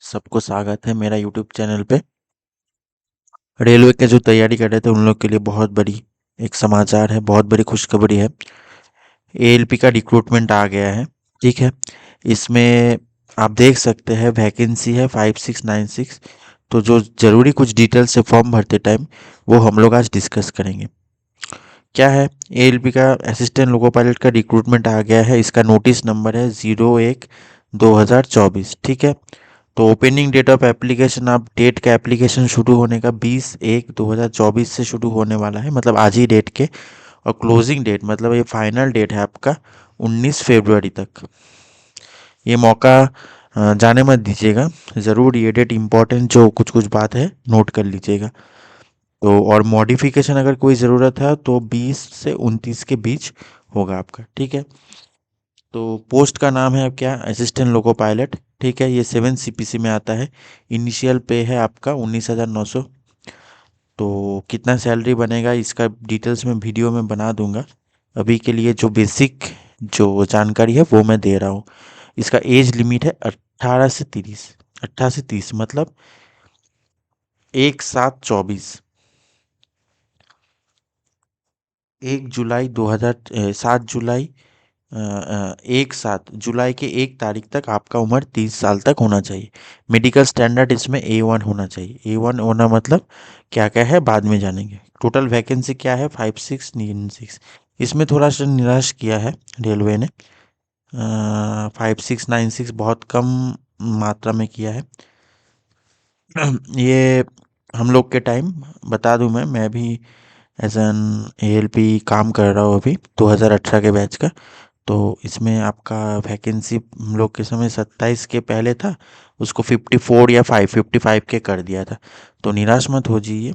सबको स्वागत है मेरा यूट्यूब चैनल पे। रेलवे के जो तैयारी कर रहे थे उन लोग के लिए बहुत बड़ी एक समाचार है, बहुत बड़ी खुशखबरी है। एएलपी का रिक्रूटमेंट आ गया है। ठीक है। इसमें आप देख सकते हैं वैकेंसी है 5696। तो जो ज़रूरी कुछ डिटेल से फॉर्म भरते टाइम वो हम लोग आज डिस्कस करेंगे। क्या है, एएलपी का असिस्टेंट लोको पायलट का रिक्रूटमेंट आ गया है। इसका नोटिस नंबर है 01/2024। ठीक है। तो ओपनिंग डेट ऑफ एप्लीकेशन, आप डेट का एप्लीकेशन शुरू होने का 20/1/2024 से शुरू होने वाला है, मतलब आज ही डेट के। और क्लोजिंग डेट मतलब ये फाइनल डेट है आपका 19 फरवरी तक। ये मौका जाने मत दीजिएगा। ज़रूर ये डेट इम्पोर्टेंट, जो कुछ कुछ बात है नोट कर लीजिएगा। तो और मॉडिफिकेशन अगर कोई ज़रूरत है तो 20 से 29 के बीच होगा आपका। ठीक है। तो पोस्ट का नाम है अब क्या, असिस्टेंट लोको पायलट। ठीक है। ये 7 CPC में आता है। इनिशियल पे है आपका 19,900। तो कितना सैलरी बनेगा इसका डिटेल्स में वीडियो में बना दूंगा। अभी के लिए जो बेसिक जो जानकारी है वो मैं दे रहा हूँ। इसका एज लिमिट है 18 से 30। 18 से 30 मतलब 1/7/24। 7 जुलाई 1/7 जुलाई के 1 तारीख तक आपका उम्र 30 साल तक होना चाहिए। मेडिकल स्टैंडर्ड इसमें A1 होना चाहिए। A1 होना मतलब क्या क्या है बाद में जानेंगे। टोटल वैकेंसी क्या है 5696। इसमें थोड़ा सा निराश किया है रेलवे ने। 5696 बहुत कम मात्रा में किया है। ये हम लोग के टाइम बता दूं, मैं भी एज एन ALP काम कर रहा हूँ अभी 2018 के बैच का। तो इसमें आपका वैकेंसी हम लोग के समय 27 के पहले था, उसको 54 या 555 के कर दिया था। तो निराश मत होइए।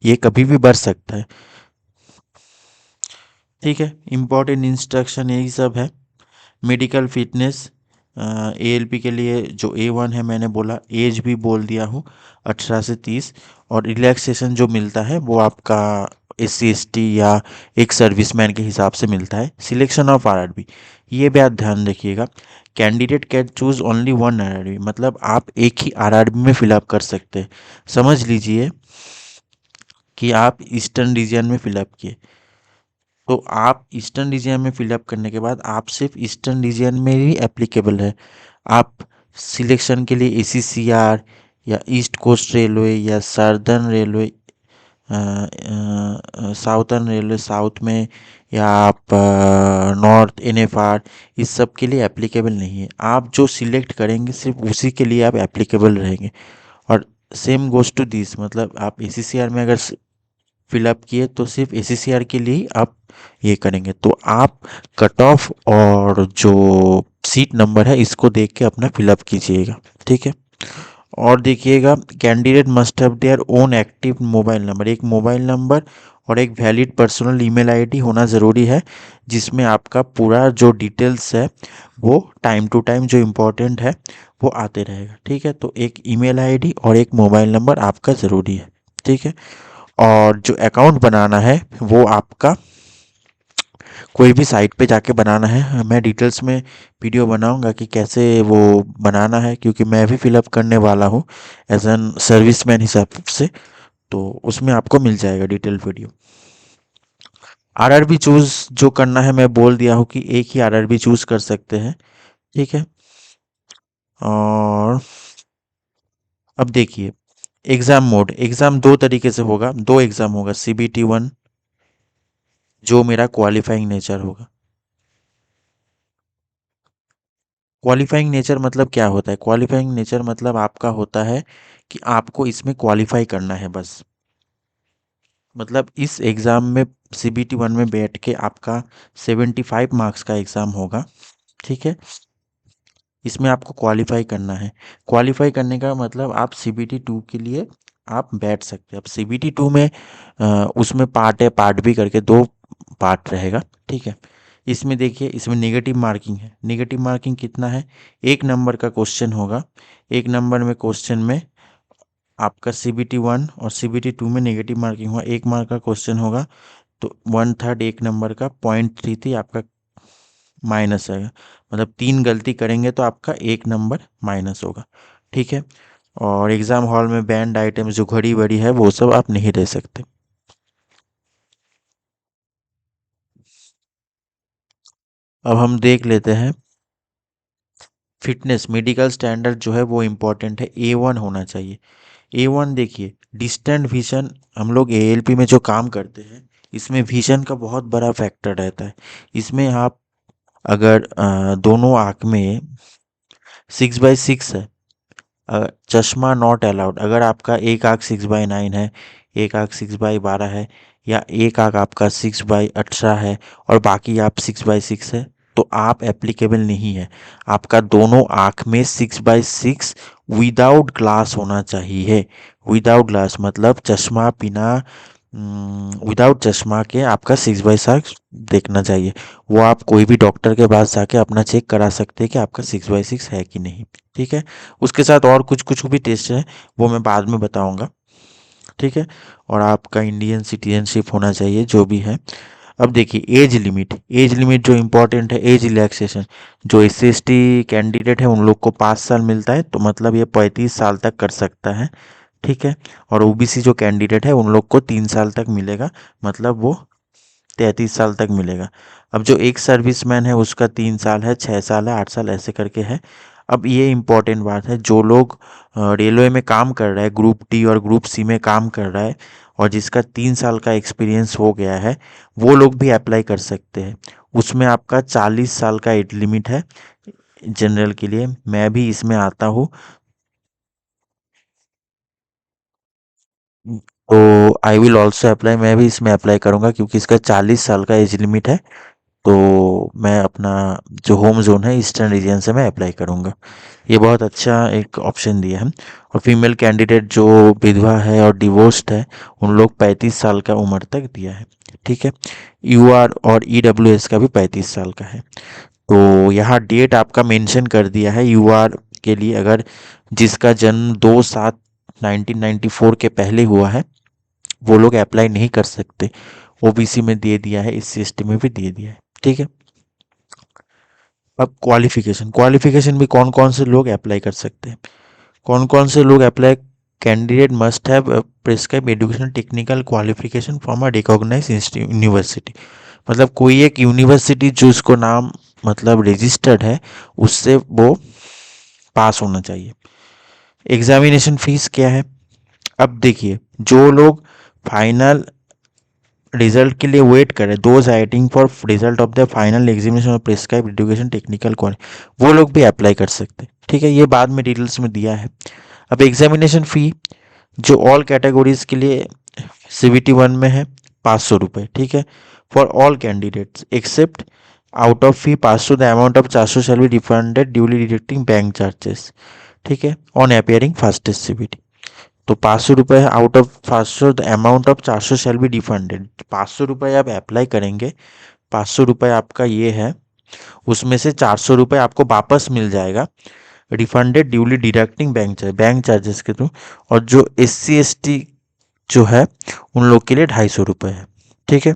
ये कभी भी बढ़ सकता है। ठीक है। इम्पोर्टेंट इंस्ट्रक्शन यही सब है। मेडिकल फिटनेस ALP के लिए जो A1 है मैंने बोला, एज भी बोल दिया हूँ 18 से 30। और रिलैक्सेशन जो मिलता है वो आपका SC ST या एक सर्विसमैन के हिसाब से मिलता है। सिलेक्शन ऑफ RRB, ये भी आप ध्यान रखिएगा। Candidate can choose only one RRB, मतलब आप एक ही RRB में फिलअप कर सकते हैं। समझ लीजिए कि आप ईस्टर्न रीजन में फिलअप किए, तो आप ईस्टर्न रीजन में फिलअप करने के बाद आप सिर्फ ईस्टर्न रीजन में ही एप्लीकेबल है। आप सिलेक्शन के लिए ACCR या ईस्ट कोस्ट रेलवे या southern railway, southern railway south में, या आप नॉर्थ NFR, इस सब के लिए एप्लीकेबल नहीं है। आप जो सिलेक्ट करेंगे सिर्फ उसी के लिए आप एप्लीकेबल रहेंगे। और सेम गोज टू दिस, मतलब आप ACCR में अगर फिलअप किए तो सिर्फ ACCR के लिए ही आप ये करेंगे। तो आप कट ऑफ और जो सीट नंबर है इसको देख के अपना फिलअप कीजिएगा। ठीक है। और देखिएगा, candidate must have their own active mobile number, एक मोबाइल नंबर और एक वैलिड पर्सनल ईमेल आईडी होना ज़रूरी है, जिसमें आपका पूरा जो डिटेल्स है वो टाइम टू टाइम जो इम्पोर्टेंट है वो आते रहेगा। ठीक है। तो एक ईमेल आईडी और एक मोबाइल नंबर आपका ज़रूरी है। ठीक है। और जो अकाउंट बनाना है वो आपका कोई भी साइट पे जाके बनाना है। मैं डिटेल्स में वीडियो बनाऊंगा कि कैसे वो बनाना है, क्योंकि मैं भी फिलअप करने वाला हूँ एज एन सर्विसमैन हिसाब से। तो उसमें आपको मिल जाएगा डिटेल वीडियो। RRB चूज जो करना है मैं बोल दिया हूँ कि एक ही RRB चूज कर सकते हैं। ठीक है। और अब देखिए, एग्ज़ाम दो तरीके से होगा, दो एग्ज़ाम होगा। CBT 1 जो मेरा क्वालिफाइंग नेचर होगा। क्वालिफाइंग नेचर मतलब क्या होता है, क्वालिफाइंग नेचर मतलब आपका होता है कि आपको इसमें क्वालिफाई करना है बस। मतलब इस एग्ज़ाम में CBT 1 में बैठ के आपका 75 मार्क्स का एग्ज़ाम होगा। ठीक है। इसमें आपको क्वालिफाई करना है। क्वालिफाई करने का मतलब आप CBT 2 के लिए आप बैठ सकते हैं। अब CBT 2 में उसमें पार्ट है, पार्ट भी करके दो पार्ट रहेगा। ठीक है। इसमें देखिए, इसमें नेगेटिव मार्किंग है। नेगेटिव मार्किंग कितना है, 1 नंबर का क्वेश्चन होगा। 1 नंबर में क्वेश्चन में आपका CBT 1 और CBT 2 में नेगेटिव मार्किंग हुआ, 1 मार्क का क्वेश्चन होगा। तो 1/3 1 नंबर का 0.33 आपका माइनस आएगा। मतलब 3 गलती करेंगे तो आपका 1 नंबर माइनस होगा। ठीक है। और एग्ज़ाम हॉल में बैंड आइटम्स जो घड़ी वड़ी है वो सब आप नहीं दे सकते। अब हम देख लेते हैं फिटनेस मेडिकल स्टैंडर्ड जो है वो इम्पोर्टेंट है, A1 होना चाहिए। A1 देखिए, डिस्टेंट विजन, हम लोग ALP में जो काम करते हैं इसमें विजन का बहुत बड़ा फैक्टर रहता है। इसमें आप अगर दोनों आँख में 6/6 है, चश्मा नॉट अलाउड। अगर आपका एक आँख 6/9 है, एक आँख 6/12 है, या एक आँख आपका 6/18 है और बाकी आप 6/6 है, तो आप एप्लीकेबल नहीं है। आपका दोनों आँख में 6/6 विदाउट ग्लास होना चाहिए। विदाउट ग्लास मतलब चश्मा बिना, विदाउट चश्मा के आपका 6/6 देखना चाहिए। वो आप कोई भी डॉक्टर के पास जाके अपना चेक करा सकते हैं कि आपका 6/6 है कि नहीं। ठीक है। उसके साथ और कुछ कुछ भी टेस्ट है, वो मैं बाद में बताऊंगा। ठीक है। और आपका इंडियन सिटीजनशिप होना चाहिए जो भी है। अब देखिए एज लिमिट जो इम्पोर्टेंट है, एज रिलैक्सेशन। जो SC ST कैंडिडेट है उन लोग को 5 साल मिलता है, तो मतलब ये 35 साल तक कर सकता है। ठीक है। और OBC जो कैंडिडेट है उन लोग को 3 साल तक मिलेगा, मतलब वो 33 साल तक मिलेगा। अब जो एक सर्विसमैन है उसका 3 साल है, 6 साल है, 8 साल ऐसे करके है। अब ये इम्पोर्टेंट बात है, जो लोग रेलवे में काम कर रहा है, ग्रुप D और ग्रुप C में काम कर रहा है, और जिसका 3 साल का एक्सपीरियंस हो गया है, वो लोग भी अप्लाई कर सकते हैं। उसमें आपका 40 साल का एज लिमिट है जनरल के लिए। मैं भी इसमें आता हूँ। तो आई विल ऑल्सो अप्लाई, मैं भी इसमें अप्लाई करूँगा क्योंकि इसका 40 साल का एज लिमिट है। तो मैं अपना जो होम जोन है ईस्टर्न रीजन से मैं अप्लाई करूँगा। ये बहुत अच्छा एक ऑप्शन दिया है। और फीमेल कैंडिडेट जो विधवा है और डिवोर्स्ड है उन लोग 35 साल का उम्र तक दिया है। ठीक है। UR और EWS का भी 35 साल का है। तो यहाँ डेट आपका मेंशन कर दिया है UR के लिए। अगर जिसका जन्म 2/7/1994 के पहले हुआ है वो लोग अप्लाई नहीं कर सकते। OBC में दे दिया है, SC ST में भी दे दिया है। ठीक है। अब क्वालिफिकेशन, क्वालिफिकेशन भी कौन कौन से लोग अप्लाई कर सकते हैं, कौन कौन से लोग apply. Candidate must have prescribe education technical qualification from a recognise university. मतलब कोई एक यूनिवर्सिटी जो उसको नाम मतलब रजिस्टर्ड है, उससे वो पास होना चाहिए। एग्जामिनेशन फीस क्या है। अब देखिए, जो लोग फाइनल रिजल्ट के लिए वेट करें, those waiting for result of the final examination और प्रिस्क्राइब एजुकेशन टेक्निकल क्वालिटी, वो लोग भी अप्लाई कर सकते हैं। ठीक है। ये बाद में डिटेल्स में दिया है। अब एग्जामिनेशन फ़ी जो ऑल कैटेगरीज के लिए CBT 1 में है, 500 रुपये। ठीक है। For all candidates except out of fee 500, the amount of 400 shall be refunded duly deducting bank charges. ठीक है। On appearing fastest CBT। तो 500 रुपये है, out of 500 the amount of 400 shall be refunded. 500 रुपये आप अप्लाई करेंगे, 500 रुपये आपका ये है, उसमें से 400 रुपये आपको वापस मिल जाएगा, refunded duly deducting bank charges के थ्रू। और जो SC ST जो है उन लोग के लिए 250 रुपये है। ठीक है।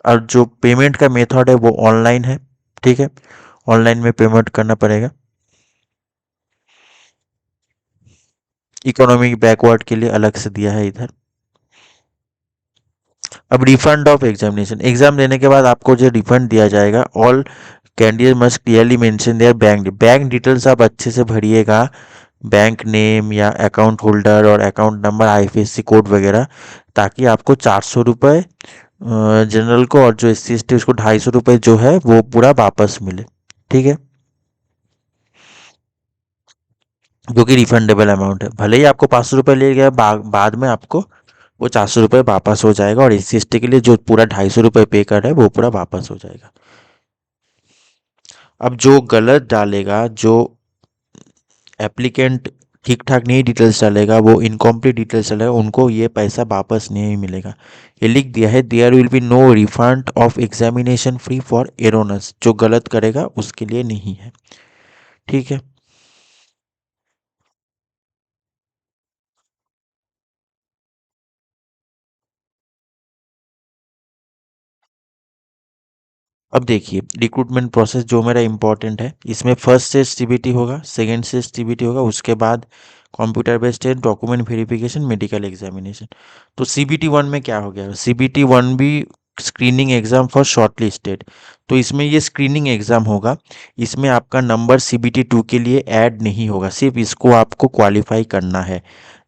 और जो पेमेंट का मेथड है वो ऑनलाइन है। ठीक है। ऑनलाइन में पेमेंट करना पड़ेगा। इकोनॉमिक बैकवर्ड के लिए अलग से दिया है इधर। अब रिफंड ऑफ एग्जामिनेशन, एग्जाम देने के बाद आपको जो रिफंड दिया जाएगा, all candidate must clearly mention there bank details आप अच्छे से भरिएगा, बैंक नेम या अकाउंट होल्डर और अकाउंट नंबर, IFSC कोड वगैरह, ताकि आपको 400 रुपये जनरल को, और जो SC ST उसको 250 रुपये जो है वो पूरा वापस मिले। ठीक है। जो कि रिफंडेबल अमाउंट है, भले ही आपको 500 रुपये ले गया, बाद में आपको वो 400 रुपये वापस हो जाएगा, और SC ST के लिए जो पूरा 250 रुपये पे कर है वो पूरा वापस हो जाएगा। अब जो गलत डालेगा, जो एप्लीकेंट ठीक ठाक नहीं डिटेल्स डालेगा, वो इनकम्प्लीट डिटेल्स डालेगा, उनको ये पैसा वापस नहीं मिलेगा। ये लिख दिया है, there will be no refund of examination fee for erroneous, जो गलत करेगा उसके लिए नहीं है। ठीक है। अब देखिए रिक्रूटमेंट प्रोसेस जो मेरा इंपॉर्टेंट है, इसमें फर्स्ट स्टेज सीबीटी होगा, सेकंड स्टेज सीबीटी होगा, उसके बाद computer based test, document verification, medical examination. तो सीबीटी वन में क्या हो गया, सीबीटी वन भी स्क्रीनिंग एग्जाम फॉर शॉर्टलिस्टेड। तो इसमें ये स्क्रीनिंग एग्जाम होगा, इसमें आपका नंबर सीबीटी टू के लिए ऐड नहीं होगा, सिर्फ इसको आपको क्वालिफाई करना है।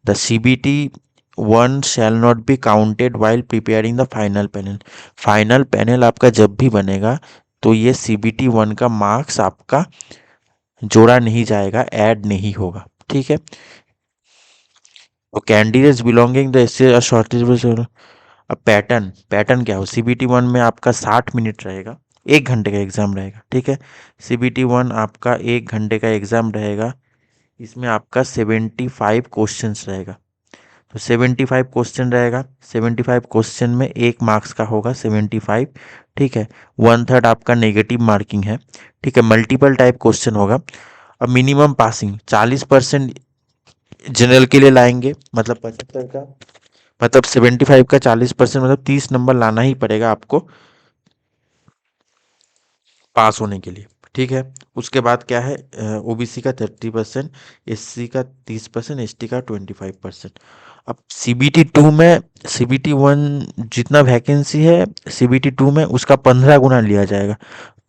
The CBT one shall not be counted while preparing the final panel. Final panel आपका जब भी बनेगा तो ये सीबीटी वन का मार्क्स आपका जोड़ा नहीं जाएगा, ऐड नहीं होगा, ठीक है। तो candidates belonging the SC shortage. अब पैटर्न पैटर्न क्या हो, सीबीटी वन में आपका 60 मिनट रहेगा, 1 घंटे का एग्जाम रहेगा, ठीक है। सीबीटी वन आपका 1 घंटे का एग्जाम रहेगा, इसमें आपका 75 क्वेश्चंस रहेगा। तो 75 क्वेश्चन रहेगा, 75 क्वेश्चन में 1 मार्क्स का होगा 75, ठीक है। 1/3 आपका नेगेटिव मार्किंग है, ठीक है। मल्टीपल टाइप क्वेश्चन होगा। अब मिनिमम पासिंग 40% जनरल के लिए लाएंगे, मतलब 75 का, मतलब 75 का 40%, मतलब 30 नंबर लाना ही पड़ेगा आपको पास होने के लिए, ठीक है। उसके बाद क्या है, ओबीसी का 30%, एससी का 30%, एसटी का 25%। अब सीबीटी टू में सीबीटी वन जितना वैकेंसी है, सीबीटी टू में उसका 15 गुना लिया जाएगा।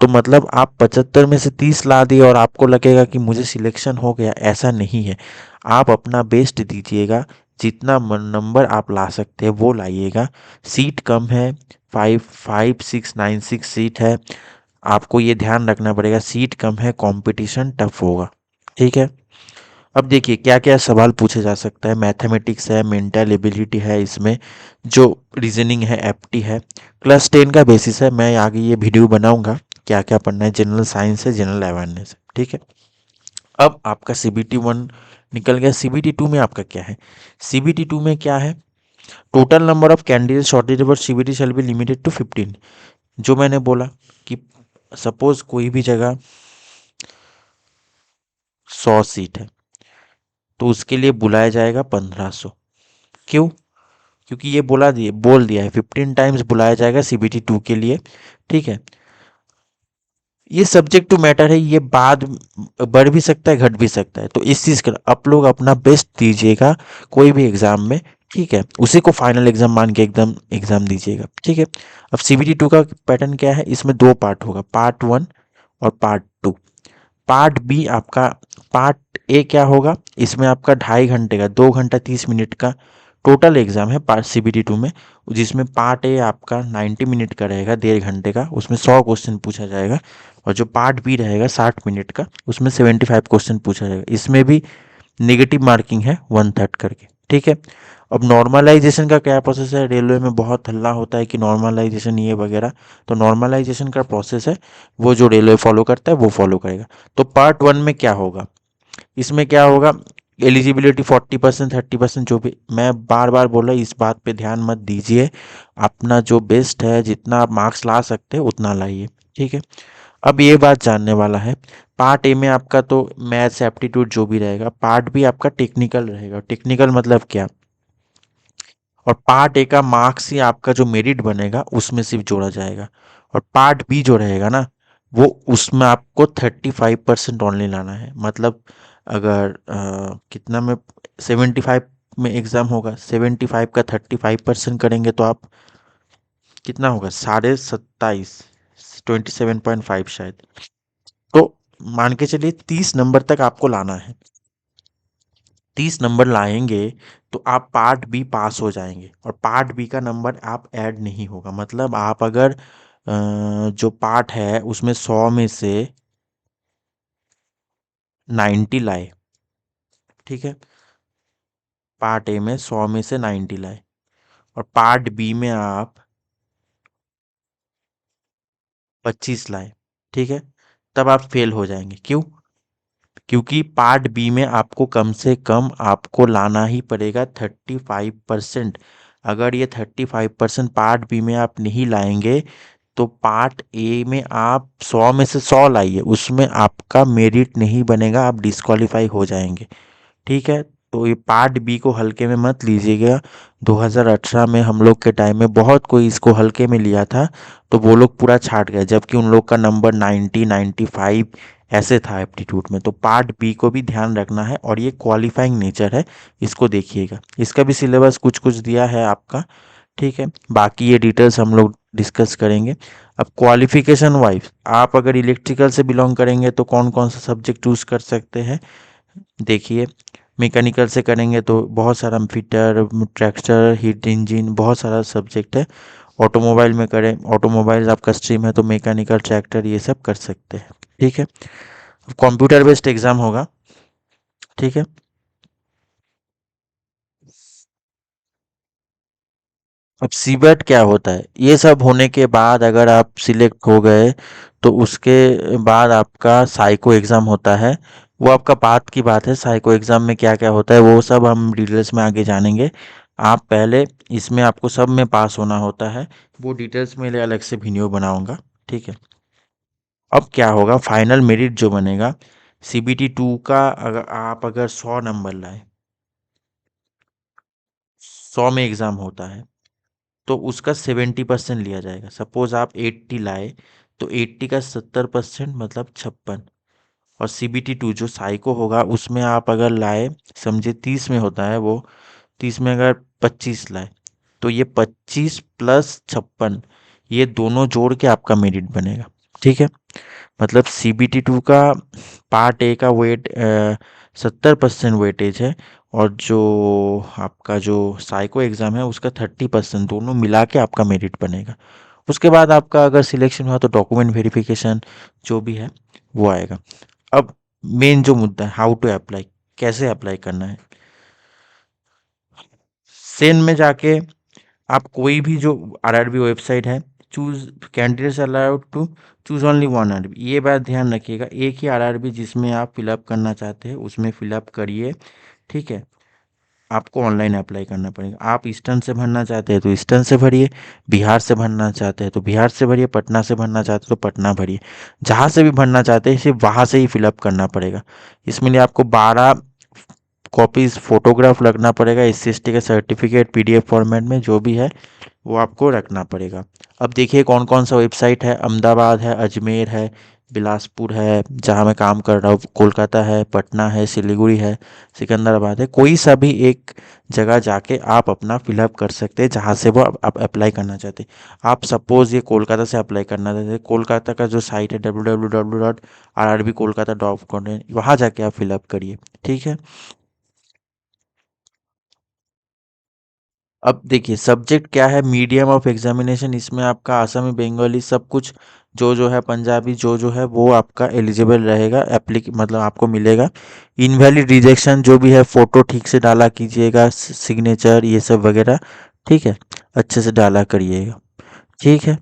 तो मतलब आप 75 में से 30 ला दिए और आपको लगेगा कि मुझे सिलेक्शन हो गया, ऐसा नहीं है। आप अपना बेस्ट दीजिएगा, जितना नंबर आप ला सकते हैं वो लाइएगा। सीट कम है, 5696 सीट है, आपको ये ध्यान रखना पड़ेगा, सीट कम है, कंपटीशन टफ होगा, ठीक है। अब देखिए क्या क्या सवाल पूछे जा सकता है, मैथमेटिक्स है, मेंटल एबिलिटी है, इसमें जो रीजनिंग है, एप्टी है, क्लास 10 का बेसिस है। मैं आगे ये वीडियो बनाऊंगा क्या क्या पढ़ना है, जनरल साइंस है, जनरल अवेयरनेस है, ठीक है। अब आपका सीबीटी वन निकल गया, सीबीटी टू में आपका क्या है, सीबीटी टू में क्या है, total number of candidate shortage for CBT shall be limited to 15। जो मैंने बोला कि सपोज कोई भी जगह 100 सीट है, तो उसके लिए बुलाया जाएगा 1500। क्यों, क्योंकि ये बोल दिया है 15 टाइम्स बुलाया जाएगा सीबीटी टू के लिए, ठीक है। ये सब्जेक्ट टू मैटर है, ये बाद बढ़ भी सकता है, घट भी सकता है, तो इस चीज़ का आप लोग अपना बेस्ट दीजिएगा कोई भी एग्जाम में, ठीक है। उसी को फाइनल एग्जाम मान के एकदम एग्जाम दीजिएगा, ठीक है। अब सीबीटी टू का पैटर्न क्या है, इसमें 2 पार्ट होगा, पार्ट वन और पार्ट टू। पार्ट बी आपका, पार्ट ए क्या होगा, इसमें आपका 2.5 घंटे का, 2 घंटा 30 मिनट का टोटल एग्जाम है पार्ट सीबीटी टू में, जिसमें पार्ट ए आपका 90 मिनट का रहेगा, 1.5 घंटे का, उसमें 100 क्वेश्चन पूछा जाएगा। और जो पार्ट बी रहेगा 60 मिनट का, उसमें 75 क्वेश्चन पूछा जाएगा, इसमें भी नेगेटिव मार्किंग है 1/3 करके, ठीक है। अब नॉर्मलाइजेशन का क्या प्रोसेस है, रेलवे में बहुत हल्ला होता है कि नॉर्मलाइजेशन ये वगैरह, तो नॉर्मलाइजेशन का प्रोसेस है वो जो रेलवे फॉलो करता है वो फॉलो करेगा। तो पार्ट वन में क्या होगा, इसमें क्या होगा, एलिजिबिलिटी 40%, 30%, जो भी मैं बार बार बोल रहा हूँ, इस बात पे ध्यान मत दीजिए, अपना जो बेस्ट है, जितना आप मार्क्स ला सकते हैं उतना लाइए, ठीक है। अब ये बात जानने वाला है, पार्ट ए में आपका तो मैथ्स एप्टीट्यूड जो भी रहेगा, पार्ट बी आपका टेक्निकल रहेगा। टेक्निकल मतलब क्या, और पार्ट ए का मार्क्स ही आपका जो मेरिट बनेगा उसमें सिर्फ जोड़ा जाएगा। और पार्ट बी जो रहेगा ना, वो उसमें आपको 35% ओनली लाना है। मतलब अगर कितना में 75 में एग्ज़ाम होगा, 75 का 35% करेंगे तो आप कितना होगा, 27.5, 27.5 शायद। तो मान के चलिए 30 नंबर तक आपको लाना है, 30 नंबर लाएंगे तो आप पार्ट बी पास हो जाएंगे, और पार्ट बी का नंबर आप ऐड नहीं होगा। मतलब आप अगर जो पार्ट है उसमें 100 में से 90 लाए, ठीक है, पार्ट ए में 100 में से 90 लाए, और पार्ट बी में आप 25 लाए, ठीक है, तब आप फेल हो जाएंगे। क्यों, क्योंकि पार्ट बी में आपको कम से कम आपको लाना ही पड़ेगा 35%। अगर ये 35% पार्ट बी में आप नहीं लाएंगे तो पार्ट ए में आप 100 में से 100 लाइए, उसमें आपका मेरिट नहीं बनेगा, आप डिस्क्वालीफाई हो जाएंगे, ठीक है। तो ये पार्ट बी को हल्के में मत लीजिएगा। 2018 में हम लोग के टाइम में बहुत कोई इसको हल्के में लिया था, तो वो लोग पूरा छाट गए, जबकि उन लोग का नंबर 90 95 ऐसे था एप्टीट्यूड में। तो पार्ट बी को भी ध्यान रखना है, और ये क्वालिफाइंग नेचर है, इसको देखिएगा। इसका भी सिलेबस कुछ कुछ दिया है आपका, ठीक है। बाकी ये डिटेल्स हम लोग डिस्कस करेंगे। अब क्वालिफिकेशन वाइज आप अगर इलेक्ट्रिकल से बिलोंग करेंगे तो कौन कौन सा सब्जेक्ट चूज कर सकते हैं, देखिए। मैकेनिकल से करेंगे तो बहुत सारा फिटर, ट्रैक्टर, हीट इंजन, बहुत सारा सब्जेक्ट है। ऑटोमोबाइल में करें, ऑटोमोबाइल आपका स्ट्रीम है तो मैकेनिकल, ट्रैक्टर, ये सब कर सकते हैं, ठीक है। कंप्यूटर बेस्ड एग्जाम होगा, ठीक है। अब सीबेट क्या होता है, ये सब होने के बाद अगर आप सिलेक्ट हो गए तो उसके बाद आपका साइको एग्ज़ाम होता है। वो आपका बात की बात है, साइको एग्ज़ाम में क्या क्या होता है वो सब हम डिटेल्स में आगे जानेंगे। आप पहले इसमें आपको सब में पास होना होता है, वो डिटेल्स में लिए अलग से वीडियो बनाऊंगा, ठीक है। अब क्या होगा, फाइनल मेरिट जो बनेगा, सीबीटी टू का अगर 100 नंबर लाए, 100 में एग्ज़ाम होता है, तो उसका 70% लिया जाएगा। सपोज आप 80 लाए, तो 80 का 70% मतलब 56। और सीबीटी टू जो साइको होगा उसमें आप अगर लाए, समझे 30 में होता है वो, 30 में अगर 25 लाए, तो ये 25 प्लस 56, ये दोनों जोड़ के आपका मेरिट बनेगा, ठीक है। मतलब सीबीटी टू का पार्ट ए का वेट 70% वेटेज है, और जो आपका जो साइको एग्ज़ाम है उसका 30%, दोनों मिला के आपका मेरिट बनेगा। उसके बाद आपका अगर सिलेक्शन हुआ तो डॉक्यूमेंट वेरिफिकेशन जो भी है वो आएगा। अब मेन जो मुद्दा है, हाउ टू अप्लाई, कैसे अप्लाई करना है। सेन में जाके आप कोई भी जो आरआरबी वेबसाइट है, choose candidates allowed to choose only one RRB, ये बात ध्यान रखिएगा। एक ही आरआरबी जिसमें आप फिलअप करना चाहते हैं उसमें फिलअप करिए, ठीक है। आपको ऑनलाइन अप्लाई करना पड़ेगा। आप ईस्टर्न से भरना चाहते हैं तो ईस्टर्न से भरिए, बिहार से भरना चाहते हैं तो बिहार से भरिए, पटना से भरना चाहते हैं तो पटना भरिए। जहाँ से भी भरना चाहते हैं सिर्फ वहाँ से ही फिलअप करना पड़ेगा। इसमें लिए आपको 12 कॉपीज फोटोग्राफ रखना पड़ेगा, एससी एसटी का सर्टिफिकेट पीडीएफ फॉर्मेट में जो भी है वो आपको रखना पड़ेगा। अब देखिए कौन कौन सा वेबसाइट है, अहमदाबाद है, अजमेर है, बिलासपुर है जहाँ मैं काम कर रहा हूँ, कोलकाता है, पटना है, सिलीगुड़ी है, सिकंदराबाद है। कोई सा भी एक जगह जाके आप अपना फिलअप कर सकते हैं जहाँ से वो आप अप्लाई करना चाहते हैं। आप सपोज़ ये कोलकाता से अप्लाई करना चाहते हैं, कोलकाता का जो साइट है www.rrbkolkata.com, वहाँ जाके आप फिलअप करिए, ठीक है। अब देखिए सब्जेक्ट क्या है, मीडियम ऑफ एग्जामिनेशन, इसमें आपका आसामी, बंगाली सब कुछ जो है, पंजाबी जो है वो आपका एलिजिबल रहेगा, एप्लीक मतलब आपको मिलेगा। इनवैलिड रिजेक्शन जो भी है, फ़ोटो ठीक से डाला कीजिएगा, सिग्नेचर ये सब वगैरह, ठीक है, अच्छे से डाला करिएगा, ठीक है।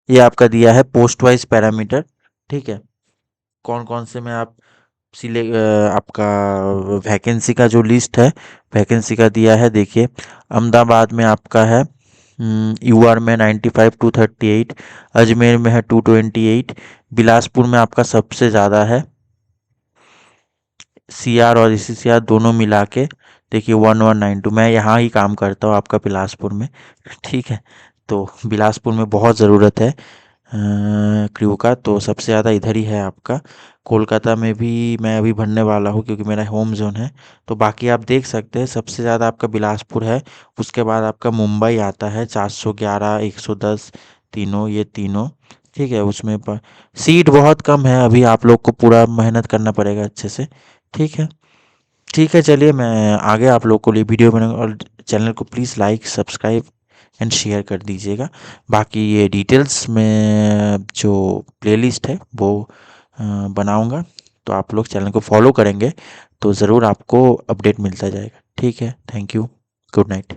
ये आपका दिया है पोस्ट वाइज पैरामीटर, ठीक है। कौन कौन से में आप आपका वैकेंसी का जो लिस्ट है, वैकेंसी का दिया है, देखिए। अहमदाबाद में आपका है, यूआर में 95 टू 38, अजमेर में है 228, बिलासपुर में आपका सबसे ज़्यादा है, सीआर और सीसीआर दोनों मिला के देखिए 1192। मैं यहाँ ही काम करता हूँ आपका बिलासपुर में, ठीक है। तो बिलासपुर में बहुत ज़रूरत है क्रू का, तो सबसे ज़्यादा इधर ही है आपका। कोलकाता में भी मैं अभी भरने वाला हूँ क्योंकि मेरा होम जोन है। तो बाकी आप देख सकते हैं सबसे ज़्यादा आपका बिलासपुर है, उसके बाद आपका मुंबई आता है 411 110, तीनों ये तीनों, ठीक है। उसमें पर सीट बहुत कम है, अभी आप लोग को पूरा मेहनत करना पड़ेगा अच्छे से, ठीक है। ठीक है, चलिए मैं आगे आप लोग के लिए वीडियो बनाऊंगा, और चैनल को please like subscribe and share कर दीजिएगा। बाकी ये डिटेल्स में जो प्लेलिस्ट है वो बनाऊंगा, तो आप लोग चैनल को फॉलो करेंगे तो ज़रूर आपको अपडेट मिलता जाएगा, ठीक है। Thank you, good night.